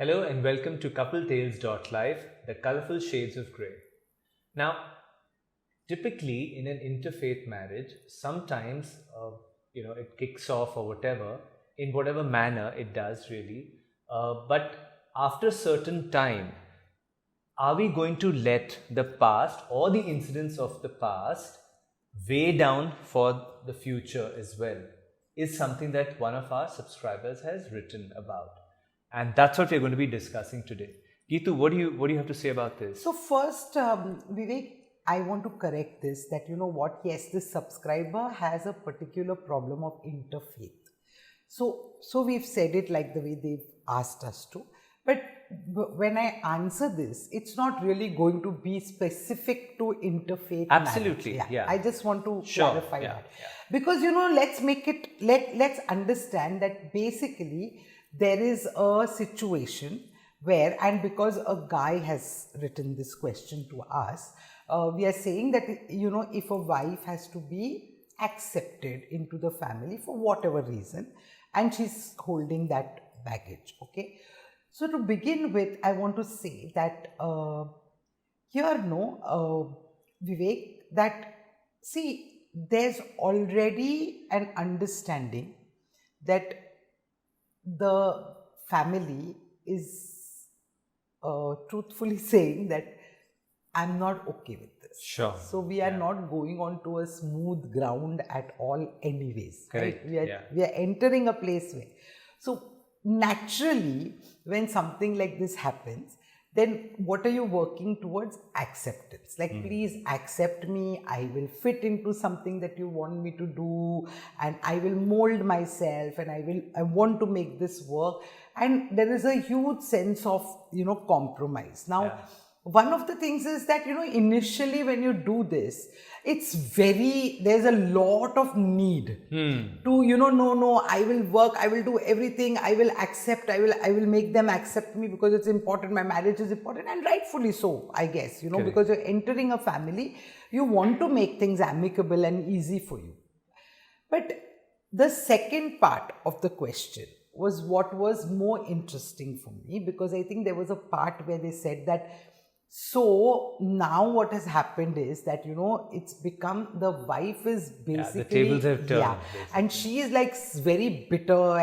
Hello and welcome to CoupleTales.live, the colorful shades of grey. Now, typically in an interfaith marriage, sometimes it kicks off or whatever, in whatever manner it does really. But after a certain time, are we going to let the past or the incidents of the past weigh down for the future as well? Is something that one of our subscribers has written about. And that's what we're going to be discussing today. Geetu, what do you have to say about this? So first, Vivek, I want to correct this that yes, this subscriber has a particular problem of interfaith. So we've said it like the way they've asked us to. But when I answer this, it's not really going to be specific to interfaith. Absolutely, marriage. yeah. I just want to clarify that. Yeah. Because, let's understand that basically there is a situation where, and because a guy has written this question to us, we are saying that, if a wife has to be accepted into the family for whatever reason, and she's holding that baggage, okay? So to begin with, I want to say that Vivek, that see, there's already an understanding that the family is truthfully saying that I'm not okay with this. Sure. So we are not going on to a smooth ground at all anyways. Correct. Right? We are entering a place where. So naturally, when something like this happens, then what are you working towards? Acceptance. Like, please accept me. I will fit into something that you want me to do, and I will mold myself, and I want to make this work. And there is a huge sense of, compromise. Now, one of the things is that, initially when you do this, there's a lot of need to, no, I will work, I will do everything, I will accept, I will make them accept me because it's important, my marriage is important, and rightfully so, I guess, because you're entering a family, you want to make things amicable and easy for you. But the second part of the question was what was more interesting for me, because I think there was a part where they said that, so now what has happened is that, it's become, the wife is basically, the tables have turned, and she is like very bitter,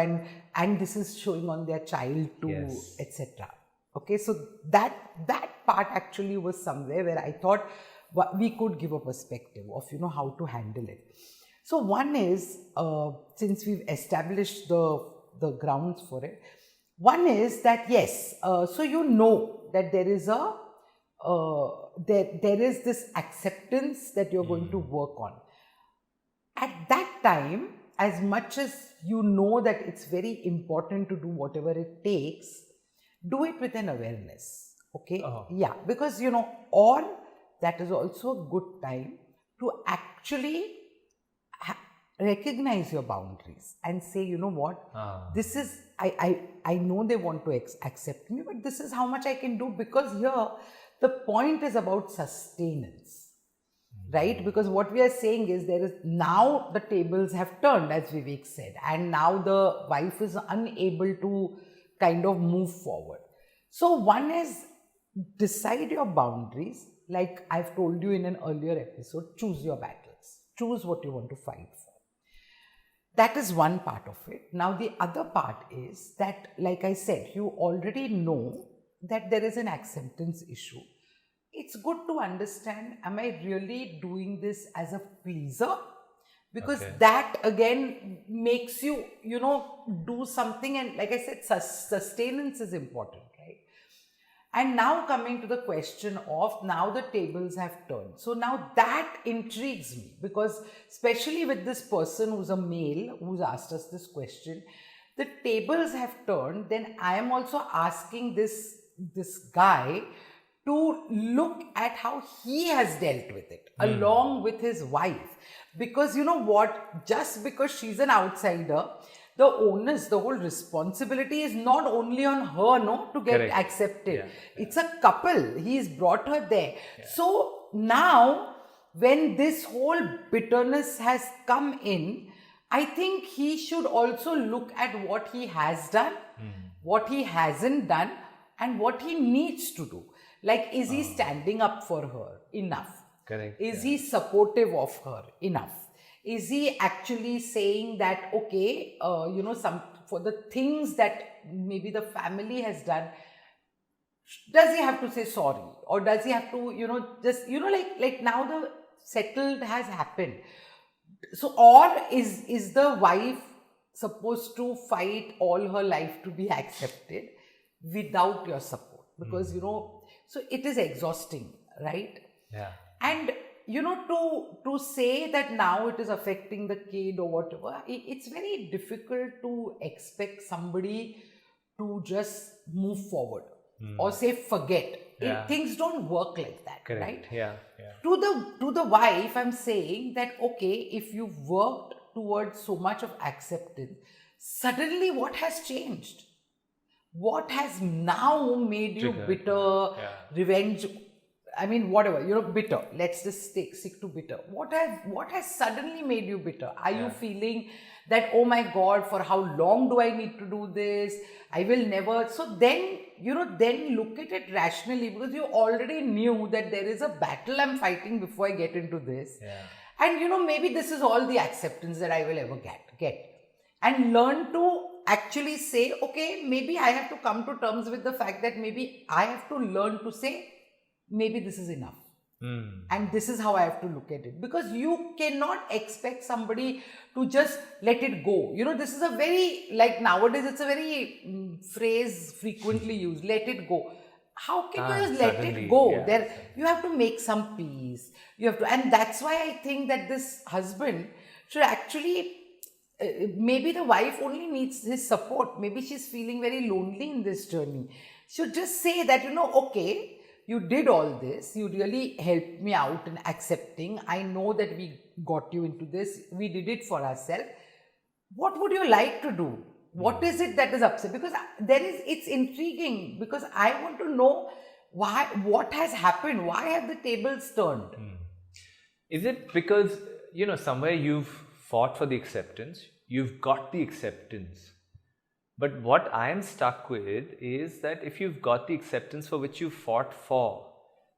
and this is showing on their child too, etc. Okay, so that part actually was somewhere where I thought we could give a perspective of, how to handle it. So one is, since we've established the grounds for it, one is that yes, so that there is there is this acceptance that you're going to work on. At that time, as much as you know that it's very important to do whatever it takes, do it with an awareness, okay? Yeah, because, or that is also a good time to actually recognize your boundaries and say, this is, I know they want to accept me, but this is how much I can do, because here, the point is about sustenance, right? Because what we are saying is now the tables have turned, as Vivek said, and now the wife is unable to kind of move forward. So one is decide your boundaries, like I've told you in an earlier episode, choose your battles, choose what you want to fight for. That is one part of it. Now the other part is that, like I said, you already know that there is an acceptance issue. It's good to understand, am I really doing this as a pleaser? Because that again makes you, do something, and like I said, sustenance is important, right? And now coming to the question of, now the tables have turned. So now that intrigues me, because especially with this person who's a male who's asked us this question, the tables have turned, then I am also asking this guy to look at how he has dealt with it along with his wife. Because just because she's an outsider, the onus, the whole responsibility is not only on her, to get accepted. It's a couple. He's brought her there. So now, when this whole bitterness has come in, I think he should also look at what he has done, what he hasn't done, and what he needs to do. Like, is he standing up for her enough? Correct. Is he supportive of her enough? Is he actually saying that, okay, some for the things that maybe the family has done, does he have to say sorry? Or does he have to, like now the settled has happened. So, or is the wife supposed to fight all her life to be accepted without your support? Because, so it is exhausting, right? Yeah. And, to say that now it is affecting the kid or whatever, it's very difficult to expect somebody to just move forward or say forget. Things don't work like that. Correct. Right? Yeah. To the wife, I'm saying that, okay, if you've worked towards so much of acceptance, suddenly what has changed? What has now made you bitter, revenge? I mean, whatever, bitter. Let's just stick to bitter. What has suddenly made you bitter? Are you feeling that, oh my God, for how long do I need to do this? I will never. So then, then look at it rationally, because you already knew that there is a battle I'm fighting before I get into this. Yeah. And, maybe this is all the acceptance that I will ever get. And learn to actually say, okay, maybe I have to come to terms with the fact that maybe I have to learn to say, maybe this is enough. And this is how I have to look at it. Because you cannot expect somebody to just let it go. This is a very, like nowadays, it's a very phrase frequently used, let it go. How can you just let it go? Yeah. You have to make some peace. You have to, and that's why I think that this husband should actually, maybe the wife only needs his support. Maybe she's feeling very lonely in this journey. Should just say that, okay, you did all this. You really helped me out in accepting. I know that we got you into this. We did it for ourselves. What would you like to do? What is it that is upset? Because it's intriguing, because I want to know what has happened. Why have the tables turned? Is it because, somewhere you've fought for the acceptance, you've got the acceptance. But what I am stuck with is that if you've got the acceptance for which you fought for,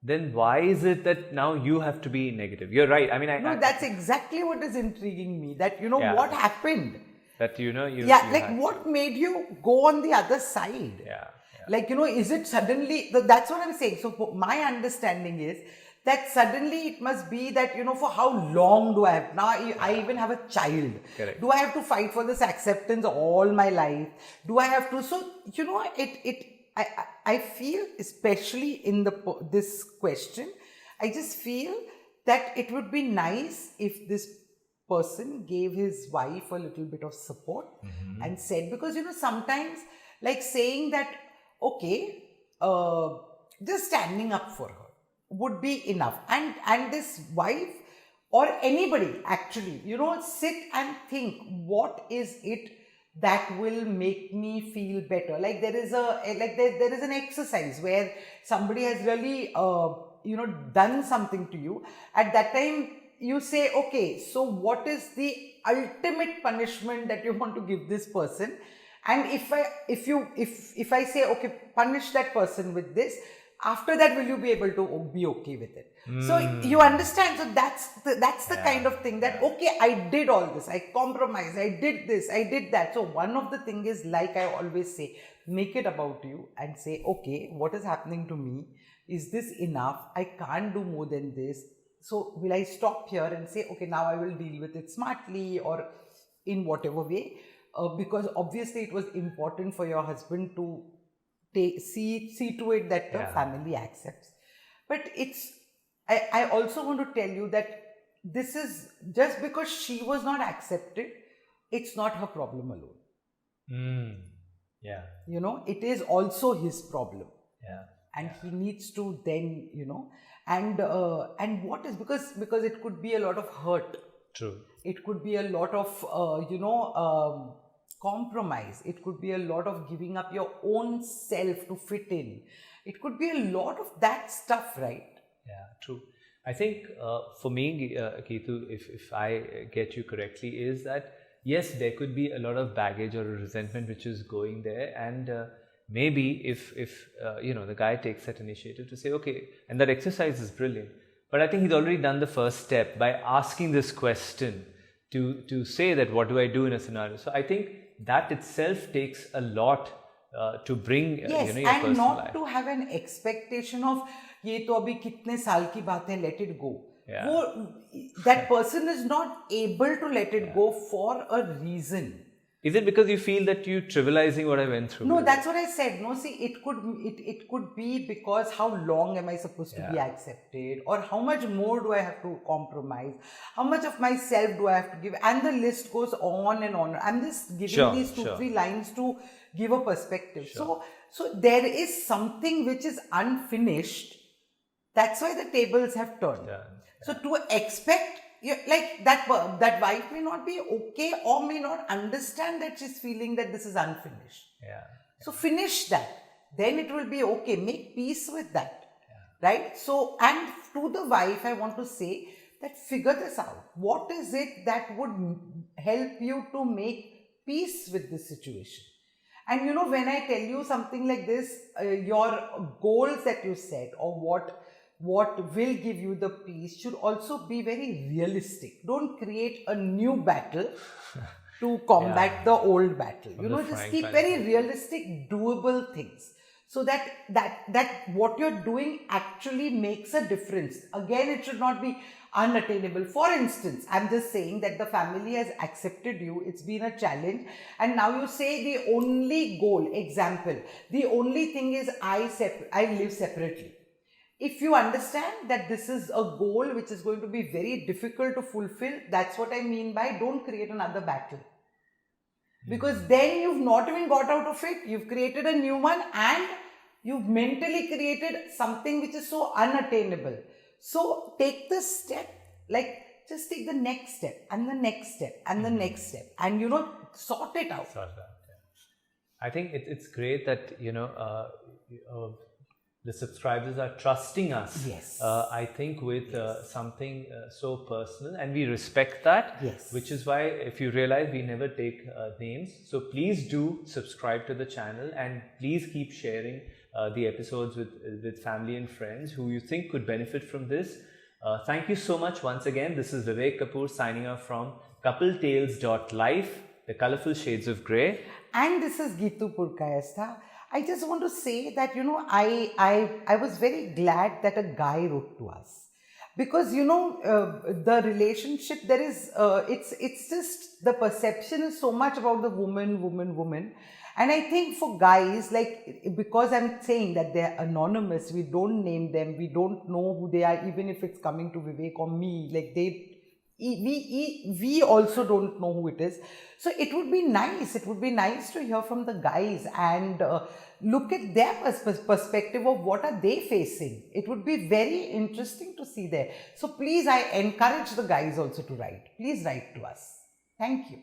then why is it that now you have to be negative? You're right. I mean, that's exactly what is intriguing me. That, what happened? That, what made you go on the other side? Yeah. Like, is it suddenly, that's what I'm saying. So my understanding is that suddenly it must be that, for how long do I have, now I even have a child. Correct. Do I have to fight for this acceptance all my life? Do I have to, so, I feel, especially in this question, I just feel that it would be nice if this person gave his wife a little bit of support and said, because, sometimes like saying that, okay, just standing up for her would be enough. And this wife or anybody actually, sit and think, what is it that will make me feel better? Like there is an exercise where somebody has really, done something to you. At that time, you say, okay, so what is the ultimate punishment that you want to give this person? And if I say, okay, punish that person with this, after that, will you be able to be okay with it? So you understand. So that's the kind of thing that, okay, I did all this, I compromised, I did this, I did that. So one of the thing is, like I always say, make it about you and say, okay, what is happening to me? Is this enough? I can't do more than this. So will I stop here and say, okay, now I will deal with it smartly or in whatever way? Because obviously it was important for your husband to see to it that the family accepts. But I also want to tell you that this is just because she was not accepted, it's not her problem alone. Yeah. It is also his problem. Yeah. And he needs to then, and what is, because it could be a lot of hurt. True. It could be a lot of, compromise. It could be a lot of giving up your own self to fit in. It could be a lot of that stuff, right? Yeah, true. I think for me, Keetu, if I get you correctly, is that yes, there could be a lot of baggage or resentment which is going there, and maybe if the guy takes that initiative to say, okay, and that exercise is brilliant, but I think he's already done the first step by asking this question to say that what do I do in a scenario. So I think that itself takes a lot to bring your and personal not life. to have an expectation of ये तो अभी कितने साल की बात है, let it go. That person is not able to let it go for a reason. Is it because you feel that you're trivializing what I went through? No, that's what I said. No, see, it could be because how long am I supposed to be accepted, or how much more do I have to compromise, how much of myself do I have to give, and the list goes on and on. I'm just giving these 2-3 lines to give a perspective. So there is something which is unfinished. That's why the tables have turned. So to expect, like that wife may not be okay or may not understand that she's feeling that this is unfinished. So finish that. Then it will be okay. Make peace with that. Right? So, and to the wife, I want to say that figure this out. What is it that would help you to make peace with this situation? And when I tell you something like this, your goals that you set, or what will give you the peace, should also be very realistic. Don't create a new battle to combat the old battle. Just keep very realistic, doable things, so that what you're doing actually makes a difference. Again, it should not be unattainable. For instance, I'm just saying that the family has accepted you, it's been a challenge, and now you say the only goal, example, the only thing is I live separately. If you understand that this is a goal which is going to be very difficult to fulfill, that's what I mean by don't create another battle. Because then you've not even got out of it, you've created a new one, and you've mentally created something which is so unattainable. So take this step, like just take the next step and the next step and the next step, and sort it out. I think it's great that the subscribers are trusting us. Yes. I think with something so personal, and we respect that. Yes. Which is why, if you realize, we never take names. So please do subscribe to the channel, and please keep sharing the episodes with family and friends who you think could benefit from this. Thank you so much once again. This is Vivek Kapoor signing off from coupletales.life, the colorful shades of grey. And this is Geetu Purkayastha. I just want to say that, I was very glad that a guy wrote to us. Because, the relationship, there is, it's just, the perception is so much about the woman. And I think for guys, like, because I'm saying that they're anonymous, we don't name them, we don't know who they are, even if it's coming to Vivek or me, like we also don't know who it is. So it would be nice to hear from the guys and look at their perspective of what are they facing. It would be very interesting to see there. So please, I encourage the guys also to write. Please write to us. Thank you.